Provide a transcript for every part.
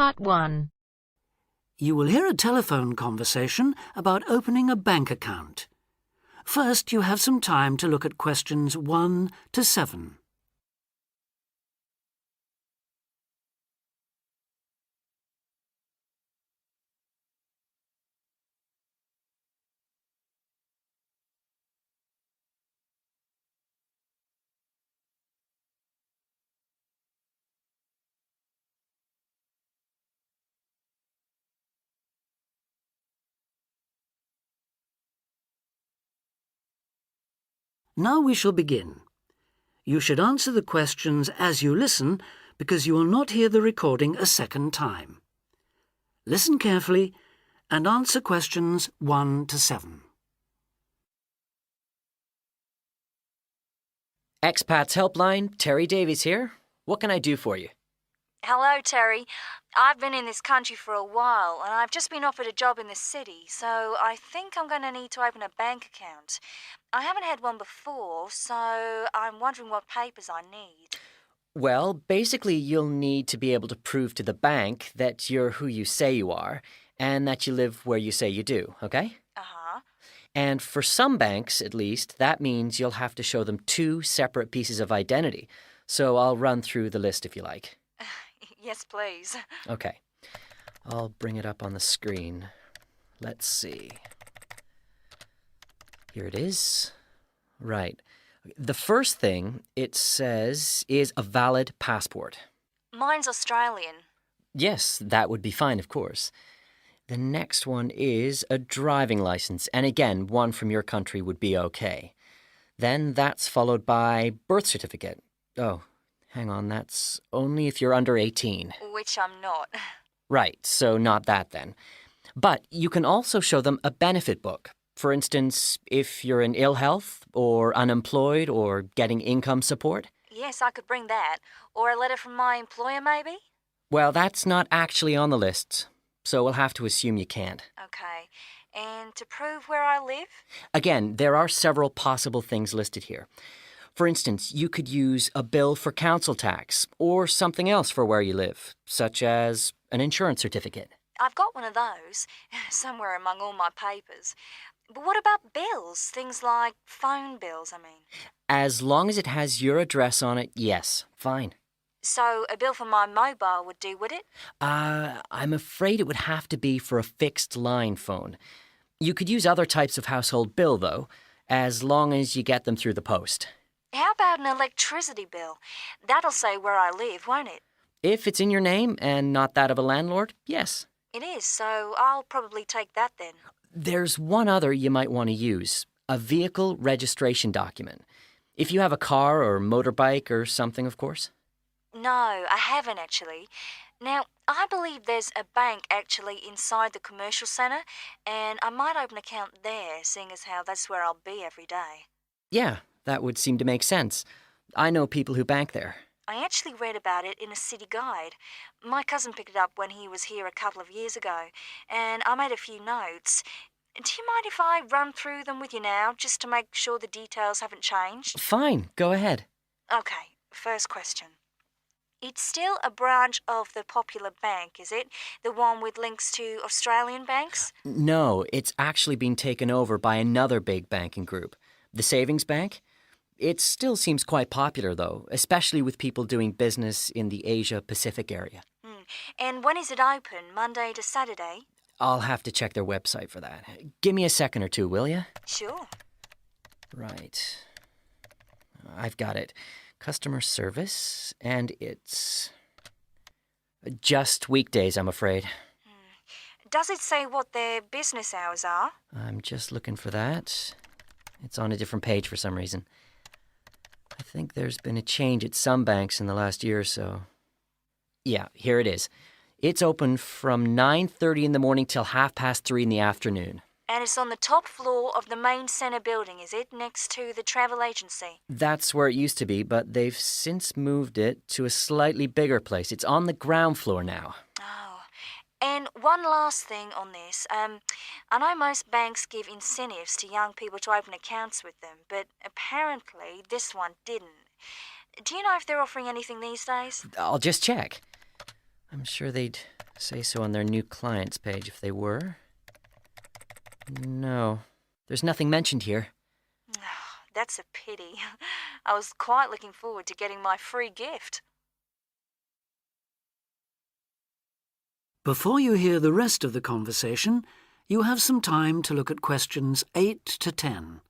Part 1. You will hear a telephone conversation about opening a bank account. First, you have some time to look at questions 1 to 7. Now we shall begin. You should answer the questions as you listen because you will not hear the recording a second time. Listen carefully and answer questions 1 to 7. Expats Helpline, Terry Davies here. What can I do for you? Hello, Terry. I've been in this country for a while and I've just been offered a job in the city, so I think I'm going to need to open a bank account. I haven't had one before, so I'm wondering what papers I need. Well, basically you'll need to be able to prove to the bank that you're who you say you are and that you live where you say you do, okay? Uh-huh. And for some banks, at least, that means you'll have to show them 2 separate pieces of identity. So I'll run through the list if you like. Yes, please. Okay. I'll bring it up on the screen. Let's see. Here it is. Right. The first thing it says is a valid passport. Mine's Australian. Yes, that would be fine, of course. The next one is a driving license, and again, one from your country would be okay. Then that's followed by birth certificate. Oh, hang on, that's only if you're under 18. Which I'm not. Right, so not that then. But you can also show them a benefit book. For instance, if you're in ill health or unemployed or getting income support. Yes, I could bring that. Or a letter from my employer, maybe? Well, that's not actually on the list, so we'll have to assume you can't. Okay. And to prove where I live? Again, there are several possible things listed here. For instance, you could use a bill for council tax or something else for where you live, such as an insurance certificate. I've got one of those, somewhere among all my papers. But what about bills? Things like phone bills, I mean. As long as it has your address on it, yes, fine. So a bill for my mobile would do, would it? I'm afraid it would have to be for a fixed line phone. You could use other types of household bill, though, as long as you get them through the post. How about an electricity bill? That'll say where I live, won't it? If it's in your name and not that of a landlord, yes. It is, so I'll probably take that then. There's one other you might want to use, a vehicle registration document. If you have a car or motorbike or something, of course. No, I haven't actually. Now, I believe there's a bank actually inside the commercial centre, and I might open an account there, seeing as how that's where I'll be every day. Yeah, that would seem to make sense. I know people who bank there. I actually read about it in a city guide. My cousin picked it up when he was here a couple of years ago, and I made a few notes. Do you mind if I run through them with you now, just to make sure the details haven't changed? Fine, go ahead. Okay, first question. It's still a branch of the Popular Bank, is it? The one with links to Australian banks? No, it's actually been taken over by another big banking group, the Savings Bank. It still seems quite popular, though, especially with people doing business in the Asia-Pacific area. And when is it open, Monday to Saturday? I'll have to check their website for that. Give me a second or two, will you? Sure. Right. I've got it. Customer service, and it's just weekdays, I'm afraid. Does it say what their business hours are? I'm just looking for that. It's on a different page for some reason. I think there's been a change at some banks in the last year or so. Yeah, here it is. It's open from 9:30 in the morning till 3:30 in the afternoon. And it's on the top floor of the main centre building, is it? Next to the travel agency? That's where it used to be, but they've since moved it to a slightly bigger place. It's on the ground floor now. Oh. And one last thing on this. I know most banks give incentives to young people to open accounts with them, but apparently this one didn't. Do you know if they're offering anything these days? I'll just check. I'm sure they'd Say so on their new clients page if they were. No, there's nothing mentioned here. That's a pity. I was quite looking forward to getting my free gift. Before you hear the rest of the conversation, you have some time to look at questions 8 to 10.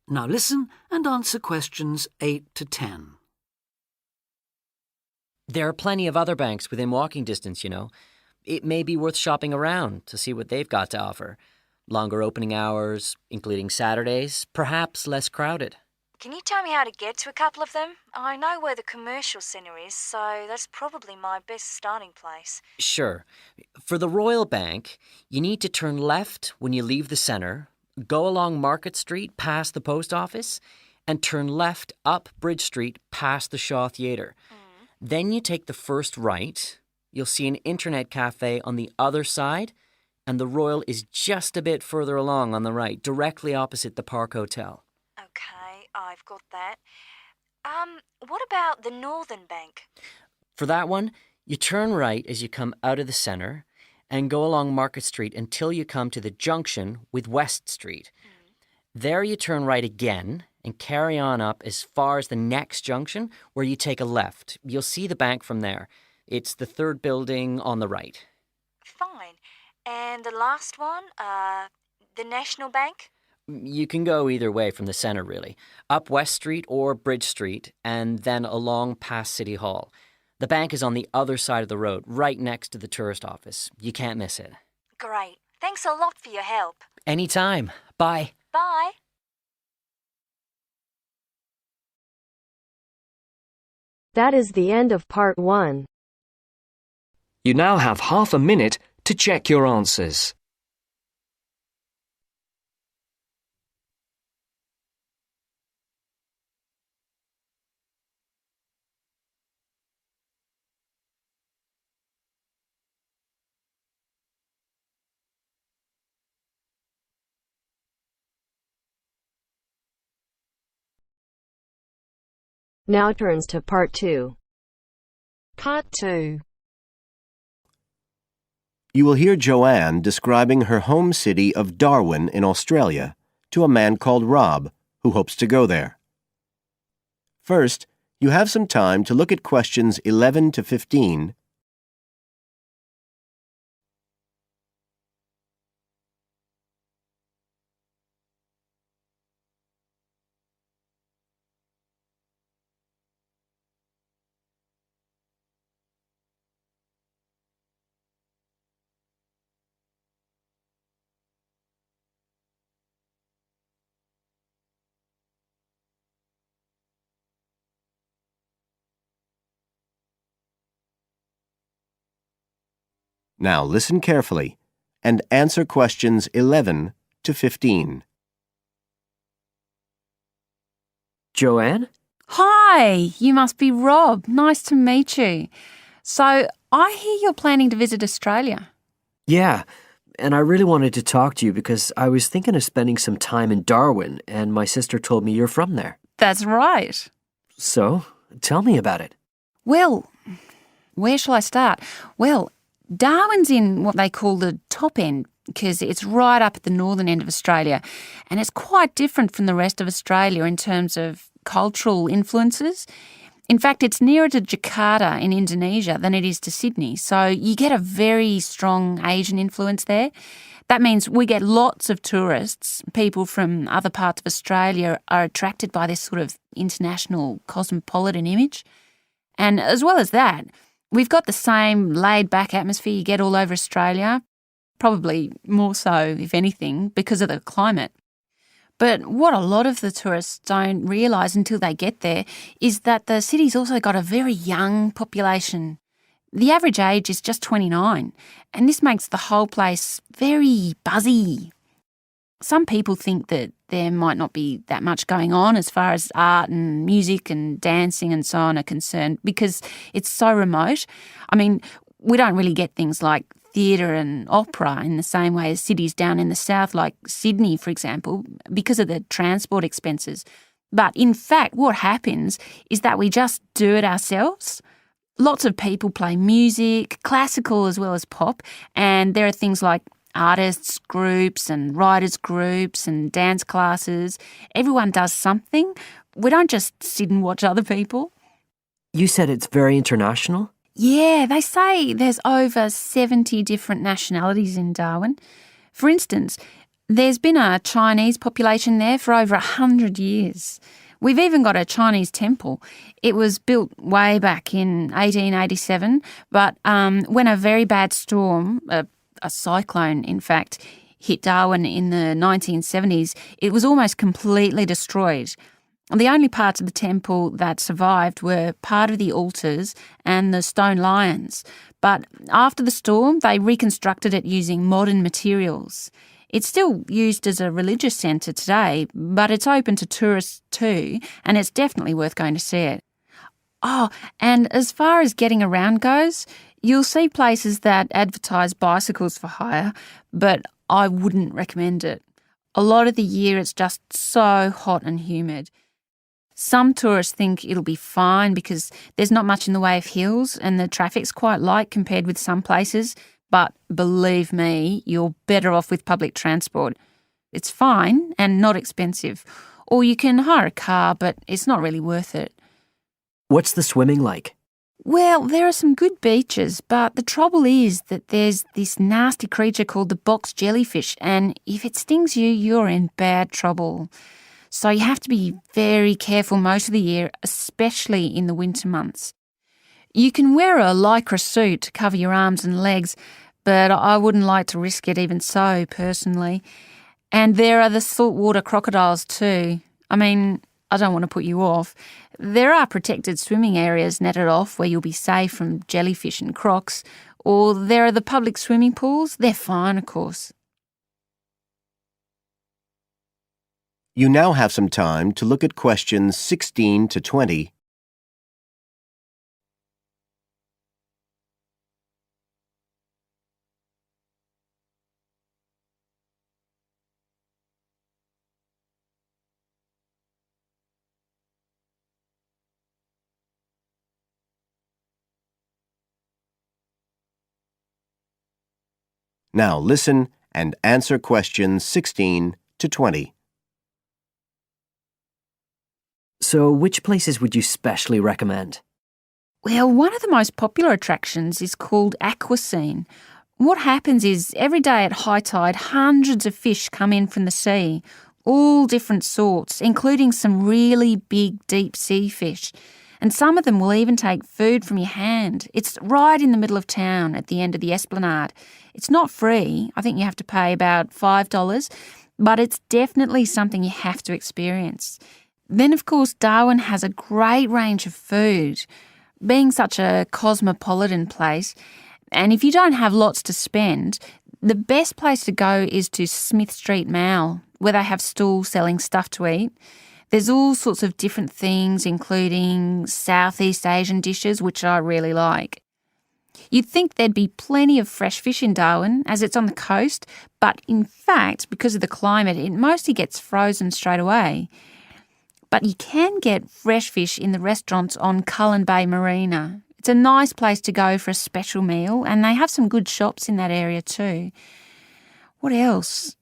Now listen and answer questions 8 to 10. There are plenty of other banks within walking distance, you know. It may be worth shopping around to see what they've got to offer. Longer opening hours, including Saturdays, perhaps less crowded. Can you tell me how to get to a couple of them? I know where the commercial centre is, so that's probably my best starting place. Sure. For the Royal Bank, you need to turn left when you leave the centre, go along Market Street past the post office, and turn left up Bridge Street past the Shaw Theatre. Then you take the first right. You'll see an internet cafe on the other side, and the Royal is just a bit further along on the right, directly opposite the Park Hotel. Okay, I've got that. What about the Northern Bank? For that one, you turn right as you come out of the centre and go along Market Street until you come to the junction with West Street. There you turn right again and carry on up as far as the next junction where you take a left. You'll see the bank from there. It's the third building on the right. Fine. And the last one, the National Bank? You can go either way from the centre, really. Up West Street or Bridge Street and then along past City Hall. The bank is on the other side of the road, right next to the tourist office. You can't miss it. Great. Thanks a lot for your help. Anytime. Bye. Bye. That is the end of part 1. You now have half a minute to check your answers. Now turns to part 2. Part 2. You will hear Joanne describing her home city of Darwin in Australia to a man called Rob, who hopes to go there. First, you have some time to look at questions 11 to 15. Now listen carefully and answer questions 11 to 15. Joanne? Hi, you must be Rob. Nice to meet you. So, I hear you're planning to visit Australia. Yeah, and I really wanted to talk to you because I was thinking of spending some time in Darwin, and my sister told me you're from there. That's right. So, tell me about it. Well, where shall I start? Well, Darwin's in what they call the top end because it's right up at the northern end of Australia, and it's quite different from the rest of Australia in terms of cultural influences. In fact, it's nearer to Jakarta in Indonesia than it is to Sydney, so you get a very strong Asian influence there. That means we get lots of tourists. People from other parts of Australia are attracted by this sort of international cosmopolitan image. And as well as that, we've got the same laid-back atmosphere you get all over Australia, probably more so, if anything, because of the climate. But what a lot of the tourists don't realise until they get there is that the city's also got a very young population. The average age is just 29, and this makes the whole place very buzzy. Some people think that there might not be that much going on as far as art and music and dancing and so on are concerned because it's so remote. I mean, we don't really get things like theatre and opera in the same way as cities down in the south like Sydney, for example, because of the transport expenses. But in fact, what happens is that we just do it ourselves. Lots of people play music, classical as well as pop, and there are things like artists groups and writers groups and dance classes. Everyone does something. We don't just sit and watch other people. You said it's very international? Yeah, they say there's over 70 different nationalities in Darwin. For instance, there's been a Chinese population there for over 100 years. We've even got a Chinese temple. It was built way back in 1887, but when a very bad storm, a cyclone in fact, hit Darwin in the 1970s, it was almost completely destroyed. The only parts of the temple that survived were part of the altars and the stone lions. But after the storm, they reconstructed it using modern materials. It's still used as a religious centre today, but it's open to tourists too, and it's definitely worth going to see it. Oh, and as far as getting around goes, you'll see places that advertise bicycles for hire, but I wouldn't recommend it. A lot of the year it's just so hot and humid. Some tourists think it'll be fine because there's not much in the way of hills and the traffic's quite light compared with some places, but believe me, you're better off with public transport. It's fine and not expensive. Or you can hire a car, but it's not really worth it. What's the swimming like? Well, there are some good beaches, but the trouble is that there's this nasty creature called the box jellyfish, and if it stings you, you're in bad trouble. So you have to be very careful most of the year, especially in the winter months. You can wear a lycra suit to cover your arms and legs, but I wouldn't like to risk it even so, personally. And there are the saltwater crocodiles too. I mean, I don't want to put you off. There are protected swimming areas netted off where you'll be safe from jellyfish and crocs, or there are the public swimming pools. They're fine, of course. You now have some time to look at questions 16 to 20. Now listen and answer questions 16 to 20. So which places would you specially recommend? Well, one of the most popular attractions is called Aquascene. What happens is every day at high tide, hundreds of fish come in from the sea, all different sorts, including some really big deep sea fish. And some of them will even take food from your hand. It's right in the middle of town at the end of the esplanade. It's not free. I think you have to pay about $5, but it's definitely something you have to experience. Then, of course, Darwin has a great range of food, being such a cosmopolitan place. And if you don't have lots to spend, the best place to go is to Smith Street Mall, where they have stalls selling stuff to eat. There's all sorts of different things, including Southeast Asian dishes, which I really like. You'd think there'd be plenty of fresh fish in Darwin, as it's on the coast, but in fact, because of the climate, it mostly gets frozen straight away. But you can get fresh fish in the restaurants on Cullen Bay Marina. It's a nice place to go for a special meal, and they have some good shops in that area too. What else?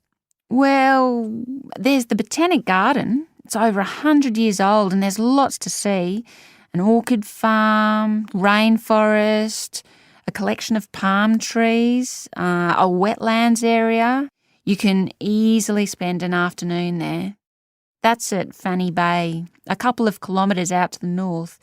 Well, there's the Botanic Garden. It's over 100 years old and there's lots to see. An orchid farm, rainforest, a collection of palm trees, a wetlands area. You can easily spend an afternoon there. That's at Fanny Bay, a couple of kilometres out to the north.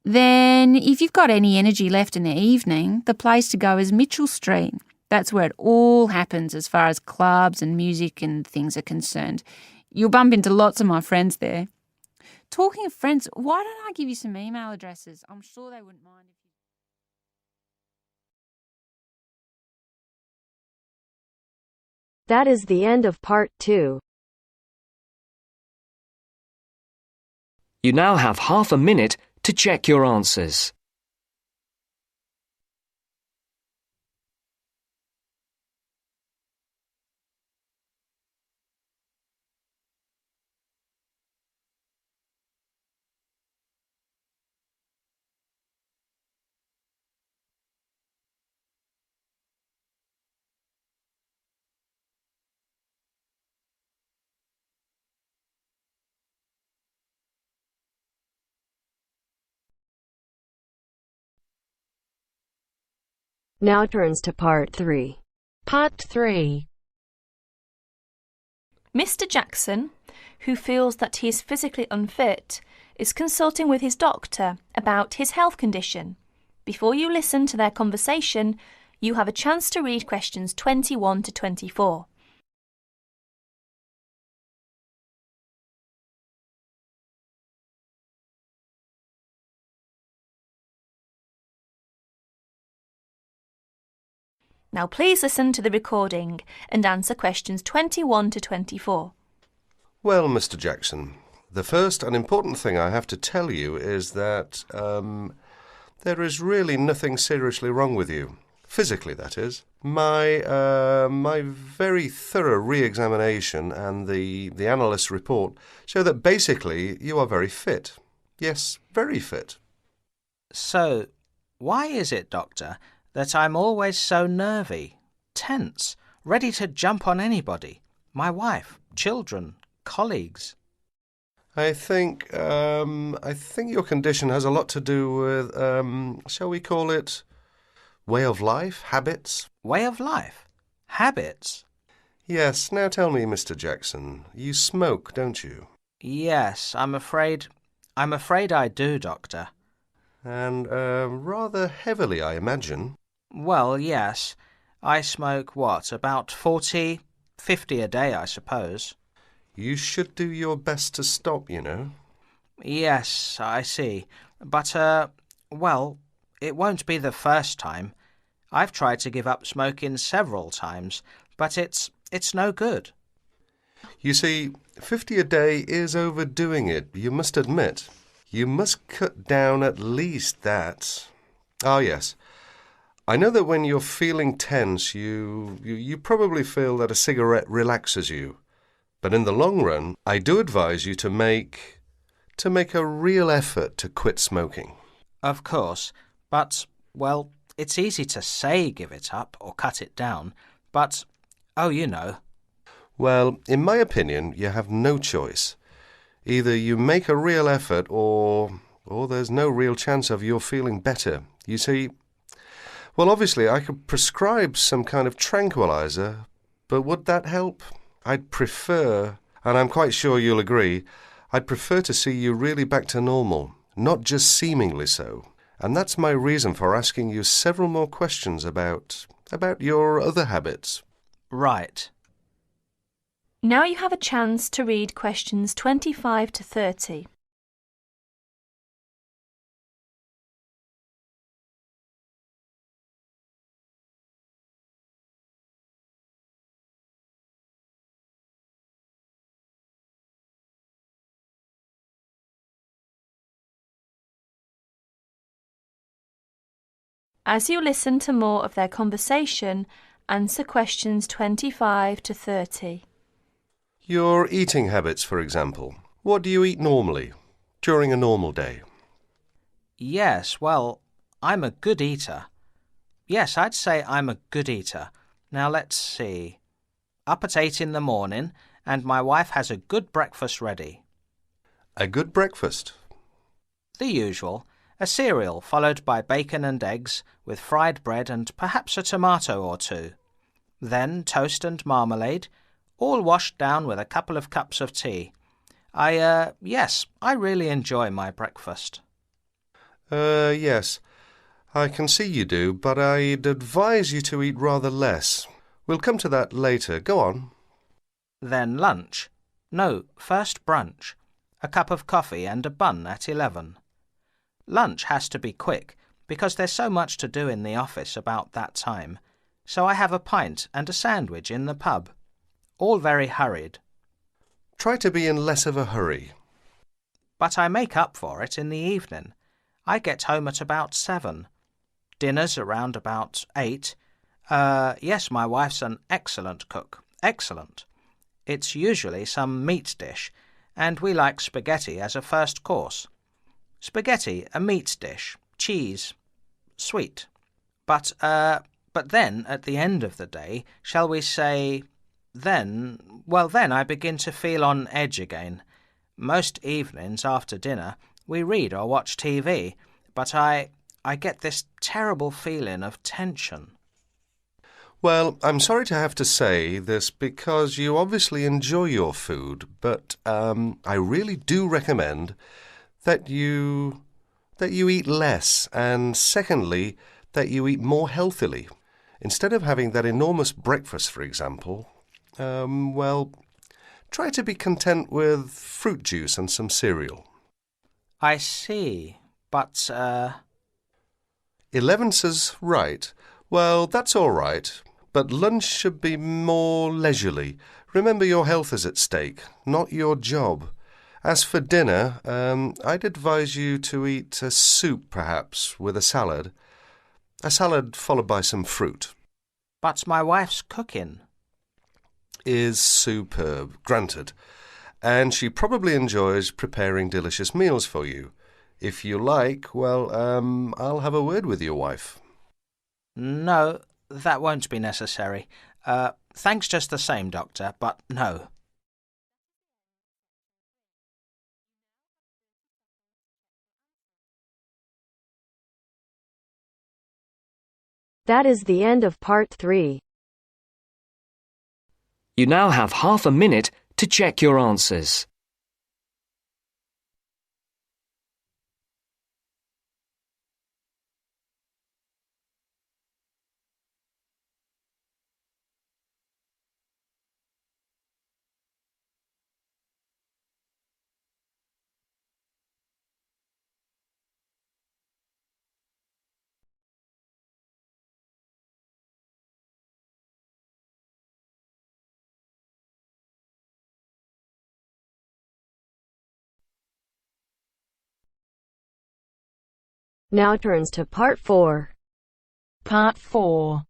Then, if you've got any energy left in the evening, the place to go is Mitchell Street. That's where it all happens as far as clubs and music and things are concerned. You'll bump into lots of my friends there. Talking of friends, why don't I give you some email addresses? I'm sure they wouldn't mind. That is the end of part 2. You now have half a minute to check your answers. Now turns to part 3. Part 3. Mr. Jackson, who feels that he is physically unfit, is consulting with his doctor about his health condition. Before you listen to their conversation, you have a chance to read questions 21 to 24. Now please listen to the recording and answer questions 21 to 24. Well, Mr. Jackson, the first and important thing I have to tell you is that there is really nothing seriously wrong with you. Physically, that is. My very thorough re-examination and the analyst's report show that basically you are very fit. Yes, very fit. So, why is it, Doctor, that I'm always so nervy, tense, ready to jump on anybody? My wife, children, colleagues. I think your condition has a lot to do with, shall we call it, way of life, habits? Way of life? Habits? Yes. Now tell me, Mr. Jackson, you smoke, don't you? Yes, I'm afraid I do, Doctor. And rather heavily, I imagine. Well, yes. I smoke, about 40, 50 a day, I suppose. You should do your best to stop, you know. Yes, I see. But, it won't be the first time. I've tried to give up smoking several times, but it's no good. You see, 50 a day is overdoing it, you must admit. You must cut down at least that. Ah, yes. I know that when you're feeling tense, you probably feel that a cigarette relaxes you. But in the long run, I do advise you to make a real effort to quit smoking. Of course, but, it's easy to say give it up or cut it down, but, you know. Well, in my opinion, you have no choice. Either you make a real effort or there's no real chance of your feeling better. You see, well, obviously I could prescribe some kind of tranquilizer, but would that help? I'd prefer, and I'm quite sure you'll agree, I'd prefer to see you really back to normal, not just seemingly so. And that's my reason for asking you several more questions about your other habits. Right. Now you have a chance to read questions 25 to 30. As you listen to more of their conversation, answer questions 25 to 30. Your eating habits, for example. What do you eat normally, during a normal day? Yes, I'm a good eater. Yes, I'd say I'm a good eater. Now let's see. Up at 8 in the morning, and my wife has a good breakfast ready. A good breakfast? The usual. A cereal followed by bacon and eggs with fried bread and perhaps a tomato or two. Then toast and marmalade, all washed down with a couple of cups of tea. Yes, I really enjoy my breakfast. Yes, I can see you do, but I'd advise you to eat rather less. We'll come to that later. Go on. Then lunch. No, first brunch. A cup of coffee and a bun at 11. Lunch has to be quick, because there's so much to do in the office about that time, so I have a pint and a sandwich in the pub. all very hurried. Try to be in less of a hurry. But I make up for it in the evening. I get home at about 7. Dinner's around about 8. Yes, my wife's an excellent cook. Excellent. It's usually some meat dish, and we like spaghetti as a first course. Spaghetti, a meat dish, cheese, sweet. But then, at the end of the day, shall we say, then I begin to feel on edge again. Most evenings after dinner we read or watch TV, but I get this terrible feeling of tension. Well, I'm sorry to have to say this because you obviously enjoy your food, but I really do recommend that you eat less, and secondly, that you eat more healthily. Instead of having that enormous breakfast, for example, try to be content with fruit juice and some cereal. I see, but 11 says right. Well, that's all right, but lunch should be more leisurely. Remember, your health is at stake, not your job. As for dinner, I'd advise you to eat a soup, perhaps, with a salad. A salad followed by some fruit. But my wife's cooking is superb, granted, and she probably enjoys preparing delicious meals for you. If you like, I'll have a word with your wife. No, that won't be necessary. Thanks just the same, Doctor, but no. That is the end of part 3. You now have half a minute to check your answers. Now turns to part 4. Part 4.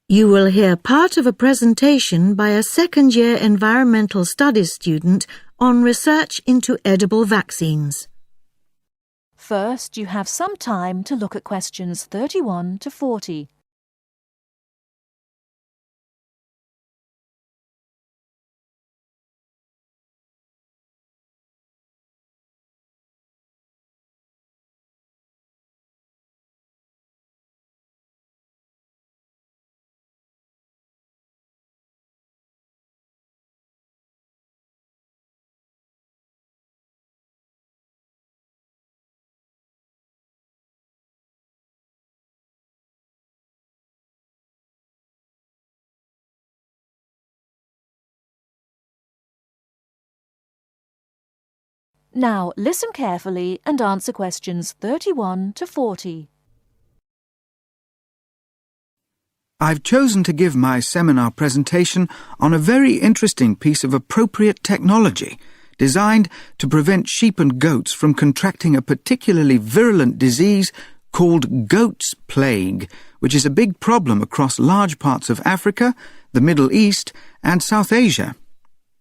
You will hear part of a presentation by a second-year environmental studies student on research into edible vaccines. First, you have some time to look at questions 31 to 40. Now listen carefully and answer questions 31 to 40. I've chosen to give my seminar presentation on a very interesting piece of appropriate technology designed to prevent sheep and goats from contracting a particularly virulent disease called goat's plague, which is a big problem across large parts of Africa, the Middle East, and South Asia.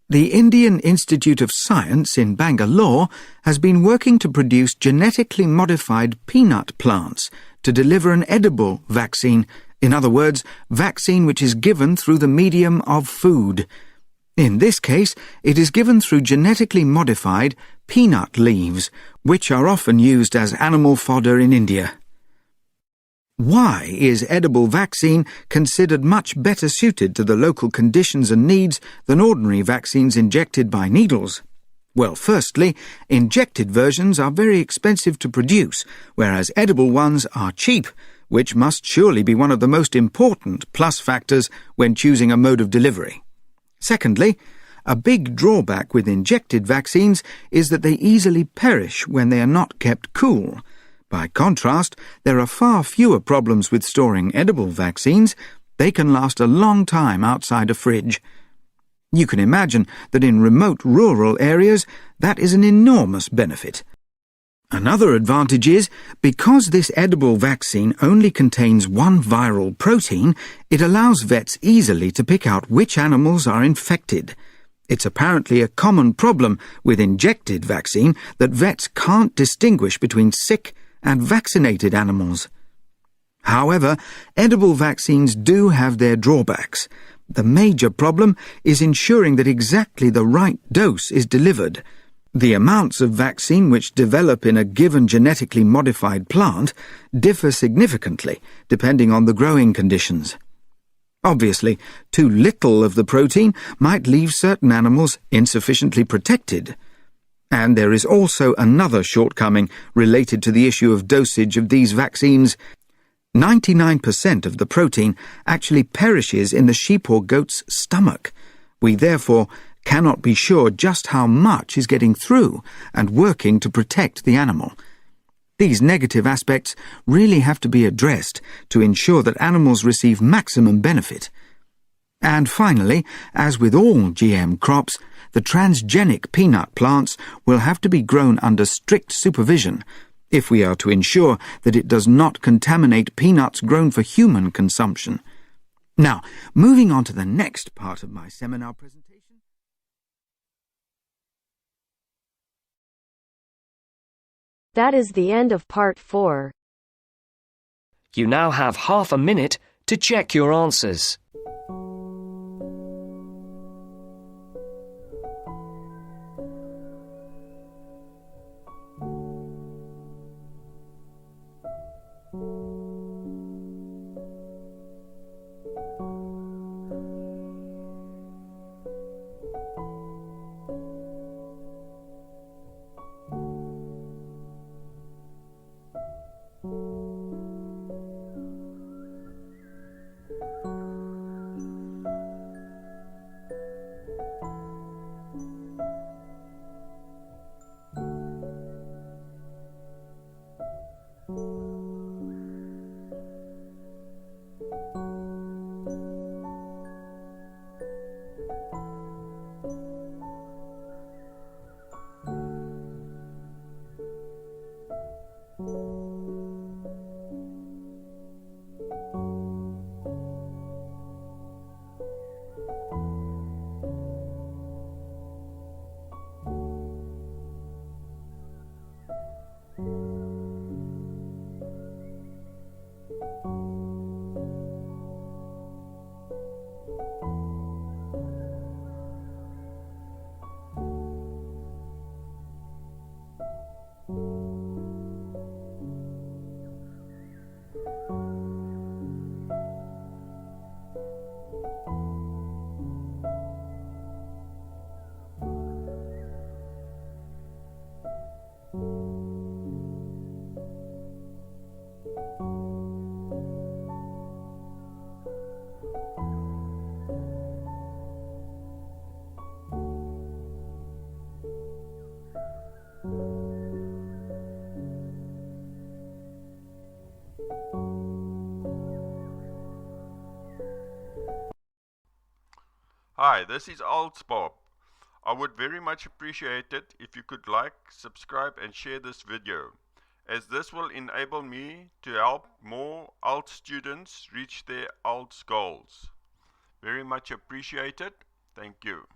The Indian Institute of Science in Bangalore has been working to produce genetically modified peanut plants to deliver an edible vaccine, in other words, vaccine which is given through the medium of food. In this case, it is given through genetically modified peanut leaves, which are often used as animal fodder in India. Why is edible vaccine considered much better suited to the local conditions and needs than ordinary vaccines injected by needles? Well, firstly, injected versions are very expensive to produce, whereas edible ones are cheap, which must surely be one of the most important plus factors when choosing a mode of delivery. Secondly, a big drawback with injected vaccines is that they easily perish when they are not kept cool. By contrast, there are far fewer problems with storing edible vaccines. They can last a long time outside a fridge. You can imagine that in remote rural areas, that is an enormous benefit. Another advantage is, because this edible vaccine only contains one viral protein, it allows vets easily to pick out which animals are infected. It's apparently a common problem with injected vaccine that vets can't distinguish between sick and vaccinated animals. However, edible vaccines do have their drawbacks. The major problem is ensuring that exactly the right dose is delivered. The amounts of vaccine which develop in a given genetically modified plant differ significantly depending on the growing conditions. Obviously, too little of the protein might leave certain animals insufficiently protected. And there is also another shortcoming related to the issue of dosage of these vaccines. 99% of the protein actually perishes in the sheep or goat's stomach. We therefore cannot be sure just how much is getting through and working to protect the animal. These negative aspects really have to be addressed to ensure that animals receive maximum benefit. And finally, as with all GM crops, the transgenic peanut plants will have to be grown under strict supervision if we are to ensure that it does not contaminate peanuts grown for human consumption. Now, moving on to the next part of my seminar presentation. That is the end of part 4. You now have half a minute to check your answers. Hi, this is IELTS Bob. I would very much appreciate it if you could like, subscribe and share this video, as this will enable me to help more IELTS students reach their IELTS goals. Very much appreciated. Thank you.